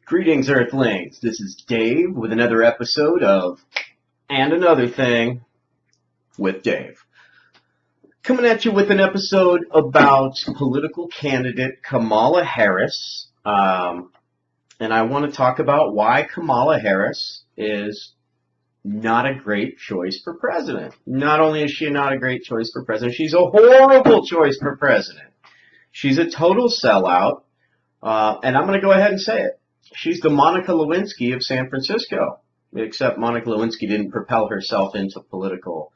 Greetings, Earthlings. This is Dave with another episode of And Another Thing with Dave. Coming at you with an episode about political candidate Kamala Harris. And I want to talk about why Kamala Harris is not a great choice for president. Not only is she not a great choice for president, she's a horrible choice for president. She's a total sellout. And I'm going to go ahead and say it. She's the Monica Lewinsky of San Francisco, except Monica Lewinsky didn't propel herself into a political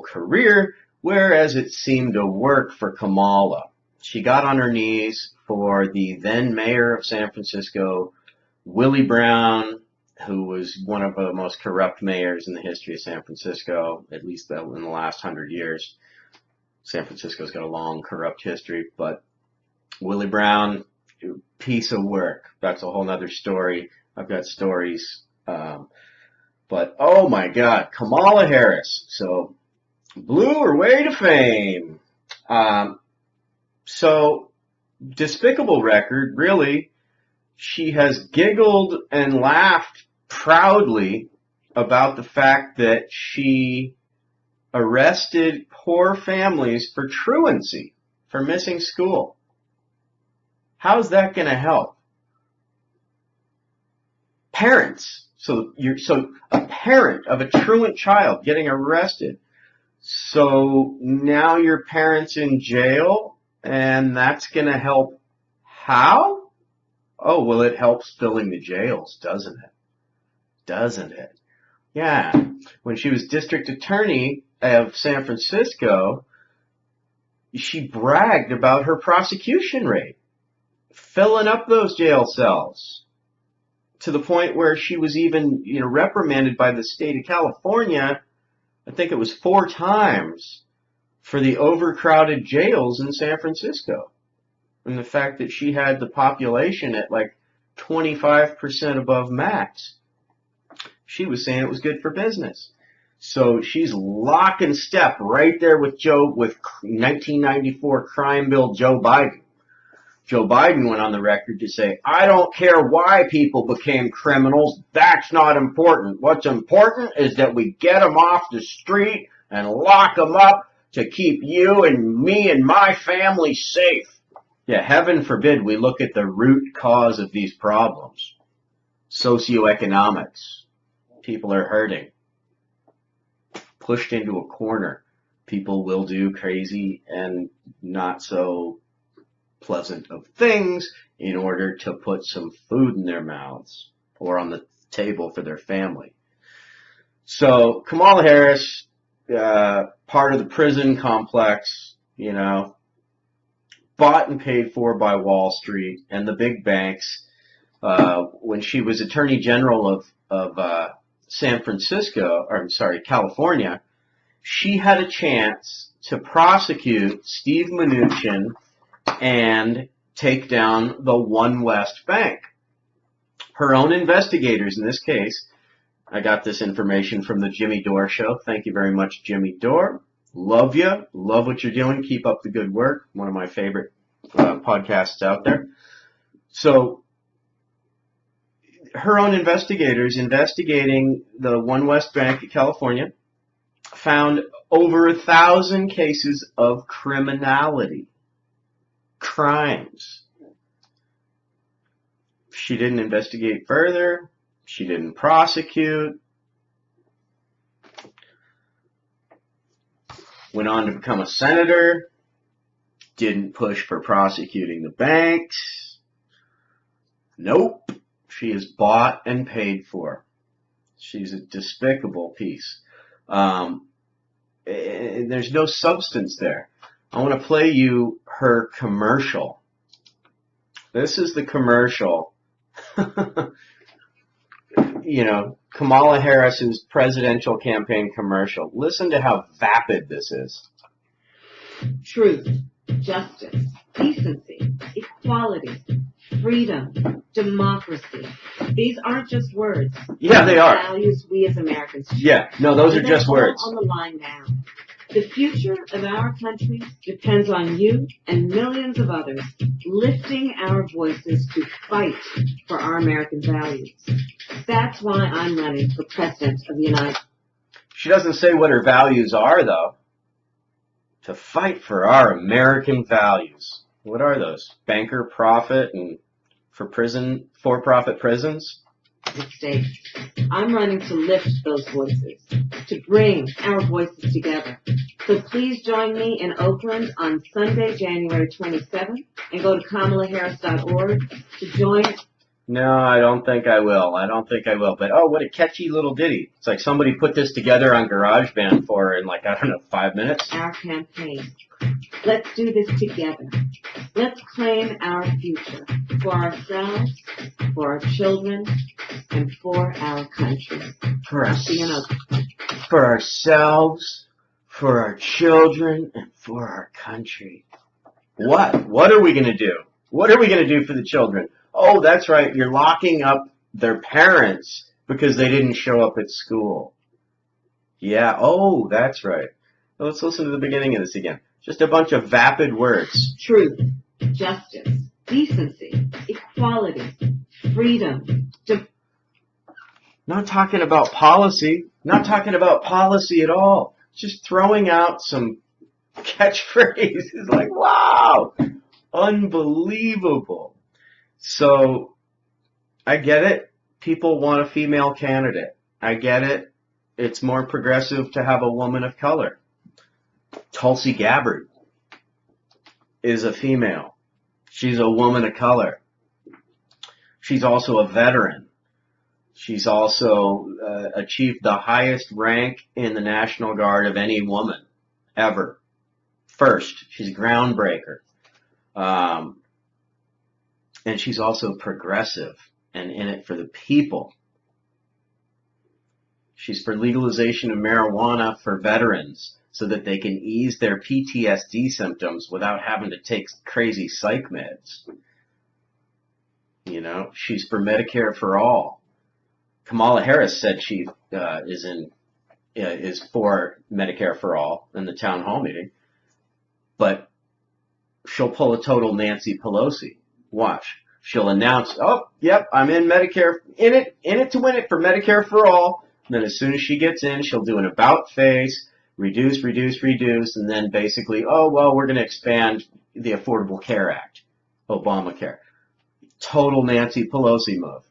career, whereas it seemed to work for Kamala. She got on her knees for the then mayor of San Francisco, Willie Brown, who was one of the most corrupt mayors in the history of San Francisco, at least in the last 100 years. San Francisco's got a long corrupt history, but Willie Brown, piece of work. That's a whole nother story. I've got stories. But, oh my God, Kamala Harris. So, blew her way to fame. So, despicable record, really. She has giggled and laughed proudly about the fact that she arrested poor families for truancy, for missing school. How's that going to help? Parents. So a parent of a truant child getting arrested. So now your parent's in jail, and that's going to help. How? Oh, well, it helps filling the jails, doesn't it? Doesn't it? Yeah. When she was district attorney of San Francisco, she bragged about her prosecution rate. Filling up those jail cells to the point where she was even, reprimanded by the state of California. I think it was 4 times for the overcrowded jails in San Francisco. And the fact that she had the population at like 25% above max. She was saying it was good for business. So she's lock and step right there with 1994 crime bill Joe Biden. Joe Biden went on the record to say, I don't care why people became criminals. That's not important. What's important is that we get them off the street and lock them up to keep you and me and my family safe. Yeah, heaven forbid we look at the root cause of these problems. Socioeconomics. People are hurting. Pushed into a corner. People will do crazy and not so pleasant of things in order to put some food in their mouths or on the table for their family. So Kamala Harris, part of the prison complex, bought and paid for by Wall Street and the big banks. When she was Attorney General of California, she had a chance to prosecute Steve Mnuchin and take down the One West Bank. Her own investigators in this case, I got this information from the Jimmy Dore Show. Thank you very much, Jimmy Dore. Love you. Love what you're doing. Keep up the good work. One of my favorite podcasts out there. So her own investigators investigating the One West Bank of California found over 1,000 cases of criminality. Crimes. She didn't investigate further. She didn't prosecute. Went on to become a senator. Didn't push for prosecuting the banks. Nope. She is bought and paid for. She's a despicable piece. There's no substance there. I want to play you her commercial. This is the commercial. Kamala Harris's presidential campaign commercial. Listen to how vapid this is. Truth, justice, decency, equality, freedom, democracy. These aren't just words. Yeah, they are. Values we as Americans share. Yeah, no, those are just words. On the line now. The future of our country depends on you and millions of others lifting our voices to fight for our American values. That's why I'm running for president of the United States. She doesn't say what her values are, though. To fight for our American values. What are those? Banker, profit, and for-profit prisons? States. I'm running to lift those voices, to bring our voices together. So please join me in Oakland on Sunday, January 27th, and go to KamalaHarris.org to join. No, I don't think I will. But, oh, what a catchy little ditty. It's like somebody put this together on GarageBand for her in 5 minutes. Our campaign. Let's do this together. Let's claim our future for ourselves, for our children, and for our country. For ourselves, for our children, and for our country. What? What are we going to do? What are we going to do for the children? Oh, that's right. You're locking up their parents because they didn't show up at school. Yeah. Oh, that's right. Well, let's listen to the beginning of this again. Just a bunch of vapid words. Truth, justice, decency, equality, freedom. Not talking about policy. Not talking about policy at all. Just throwing out some catchphrases. Like, wow, unbelievable. So, I get it. People want a female candidate. I get it. It's more progressive to have a woman of color. Tulsi Gabbard is a female. She's a woman of color. She's also a veteran. She's also achieved the highest rank in the National Guard of any woman ever. First, she's a groundbreaker. And she's also progressive and in it for the people. She's for legalization of marijuana for veterans so that they can ease their PTSD symptoms without having to take crazy psych meds. You know, she's for Medicare for all. Kamala Harris said she is for Medicare for all in the town hall meeting, but she'll pull a total Nancy Pelosi. Watch. She'll announce, oh, yep, I'm in Medicare, in it to win it for Medicare for all. And then as soon as she gets in, she'll do an about face, reduce, and then basically, oh, well, we're going to expand the Affordable Care Act, Obamacare. Total Nancy Pelosi move.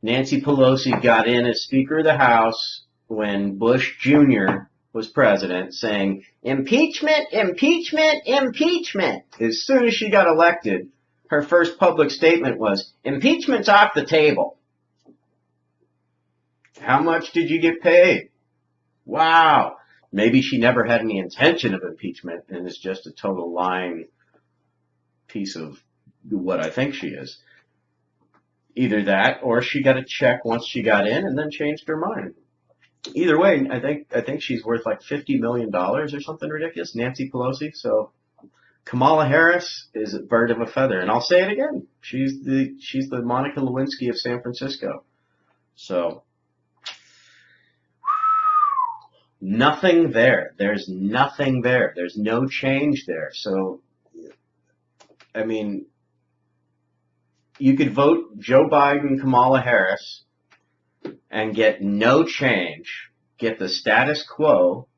Nancy Pelosi got in as Speaker of the House when Bush Jr. was president, saying, impeachment, impeachment, impeachment. As soon as she got elected, her first public statement was, impeachment's off the table. How much did you get paid? Wow. Maybe she never had any intention of impeachment and is just a total lying piece of what I think she is. Either that or she got a check once she got in and then changed her mind. Either way, I think she's worth like $50 million or something ridiculous, Nancy Pelosi. So Kamala Harris is a bird of a feather. And I'll say it again. She's the Monica Lewinsky of San Francisco. So nothing there. There's nothing there. There's no change there. So, I mean, you could vote Joe Biden, Kamala Harris, and get no change, get the status quo,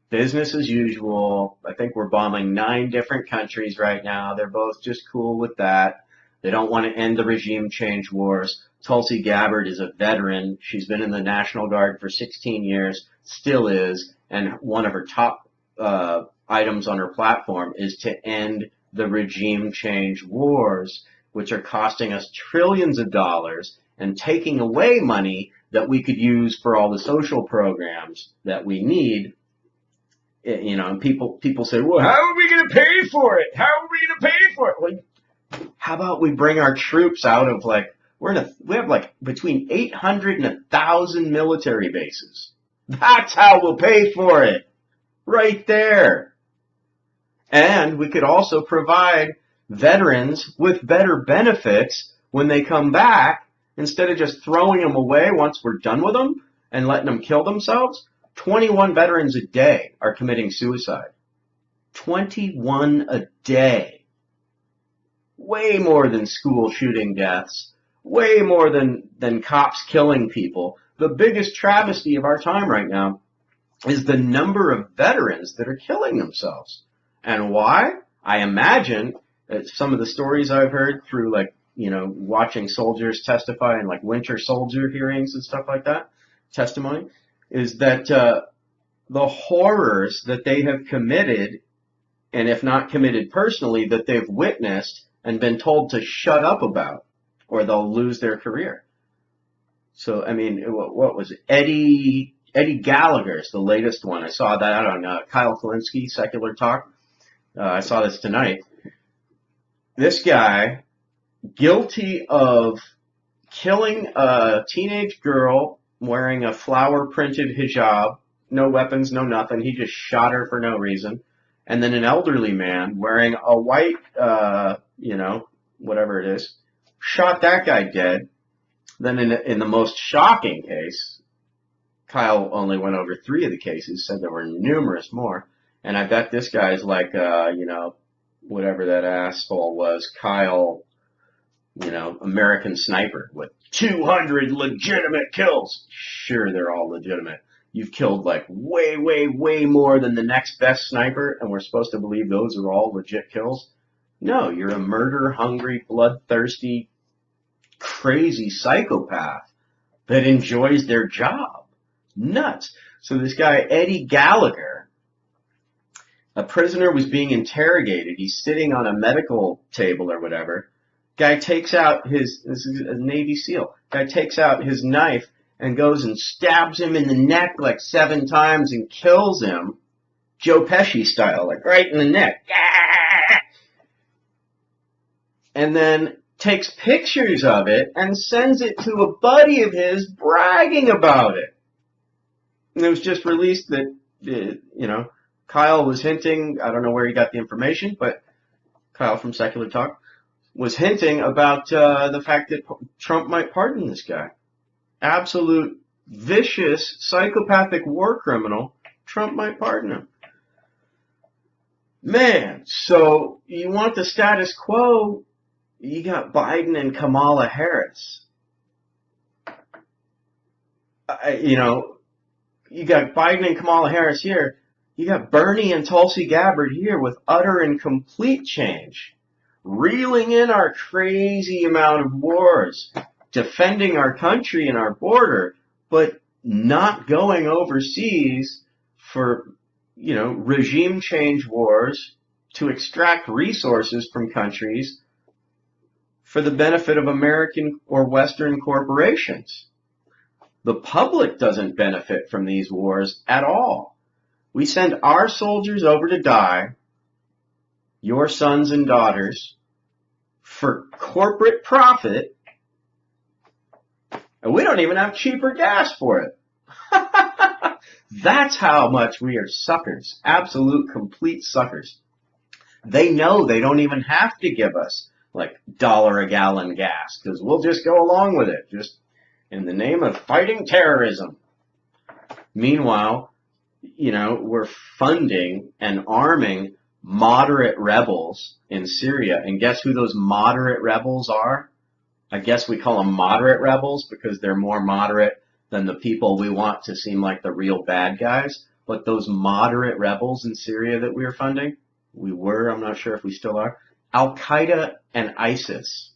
business as usual. I think we're bombing 9 different countries right now. They're both just cool with that. They don't want to end the regime change wars. Tulsi Gabbard is a veteran. She's been in the National Guard for 16 years, still is, and one of her top items on her platform is to end the regime change wars, which are costing us trillions of dollars and taking away money that we could use for all the social programs that we need. You know, and people say, well, how are we going to pay for it? How are we going to pay for it? Well, how about we bring our troops out of we have like between 800 and 1,000 military bases. That's how we'll pay for it. Right there. And we could also provide veterans with better benefits when they come back, instead of just throwing them away once we're done with them and letting them kill themselves. 21 veterans a day are committing suicide. 21 a day. Way more than school shooting deaths. Way more than cops killing people. The biggest travesty of our time right now is the number of veterans that are killing themselves. And why? I imagine some of the stories I've heard through, like, watching soldiers testify in, like, winter soldier hearings and stuff like that, testimony, is that the horrors that they have committed, and if not committed personally, that they've witnessed and been told to shut up about, or they'll lose their career. So, I mean, what was it? Eddie Gallagher's the latest one. I saw that on Kyle Kulinski, Secular Talk. I saw this tonight. This guy, guilty of killing a teenage girl wearing a flower-printed hijab, no weapons, no nothing. He just shot her for no reason. And then an elderly man wearing a white, whatever it is, shot that guy dead. Then in the most shocking case, Kyle only went over 3 of the cases, said there were numerous more. And I bet this guy's like, whatever that asshole was, Kyle, American Sniper with 200 legitimate kills. Sure, they're all legitimate. You've killed like way, way, way more than the next best sniper, and we're supposed to believe those are all legit kills? No, you're a murder-hungry, bloodthirsty, crazy psychopath that enjoys their job. Nuts. So this guy, Eddie Gallagher, a prisoner was being interrogated. He's sitting on a medical table or whatever. Guy takes out this is a Navy SEAL. Guy takes out his knife and goes and stabs him in the neck like 7 times and kills him, Joe Pesci style, like right in the neck. And then takes pictures of it and sends it to a buddy of his bragging about it. And it was just released that, Kyle was hinting, I don't know where he got the information, but Kyle from Secular Talk was hinting about the fact that Trump might pardon this guy. Absolute vicious, psychopathic war criminal. Trump might pardon him. Man, so you want the status quo, you got Biden and Kamala Harris. You got Biden and Kamala Harris here. You got Bernie and Tulsi Gabbard here with utter and complete change. Reeling in our crazy amount of wars, defending our country and our border, but not going overseas for, regime change wars to extract resources from countries for the benefit of American or Western corporations. The public doesn't benefit from these wars at all. We send our soldiers over to die, your sons and daughters, for corporate profit, and we don't even have cheaper gas for it. That's how much we are suckers, absolute complete suckers. They know they don't even have to give us like $1 a gallon gas because we'll just go along with it, just in the name of fighting terrorism. Meanwhile, we're funding and arming moderate rebels in Syria. And guess who those moderate rebels are? I guess we call them moderate rebels because they're more moderate than the people we want to seem like the real bad guys. But those moderate rebels in Syria that we were funding, I'm not sure if we still are, Al-Qaeda and ISIS.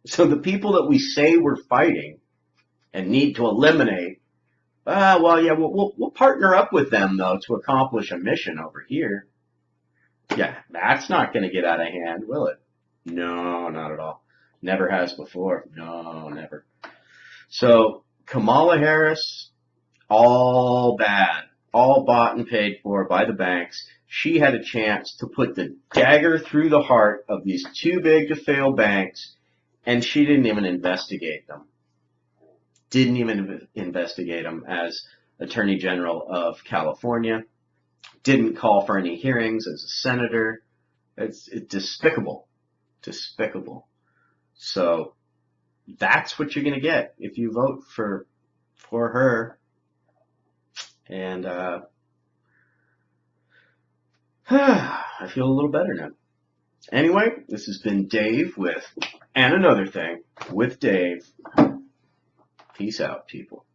So the people that we say we're fighting and need to eliminate, we'll partner up with them, though, to accomplish a mission over here. Yeah, that's not going to get out of hand, will it? No, not at all. Never has before. No, never. So Kamala Harris, all bad, all bought and paid for by the banks. She had a chance to put the dagger through the heart of these too big to fail banks, and she didn't even investigate them. Didn't even investigate them as Attorney General of California. Didn't call for any hearings as a senator. It's despicable. Despicable. So that's what you're going to get if you vote for her. And I feel a little better now. Anyway, this has been Dave with And Another Thing with Dave. Peace out, people.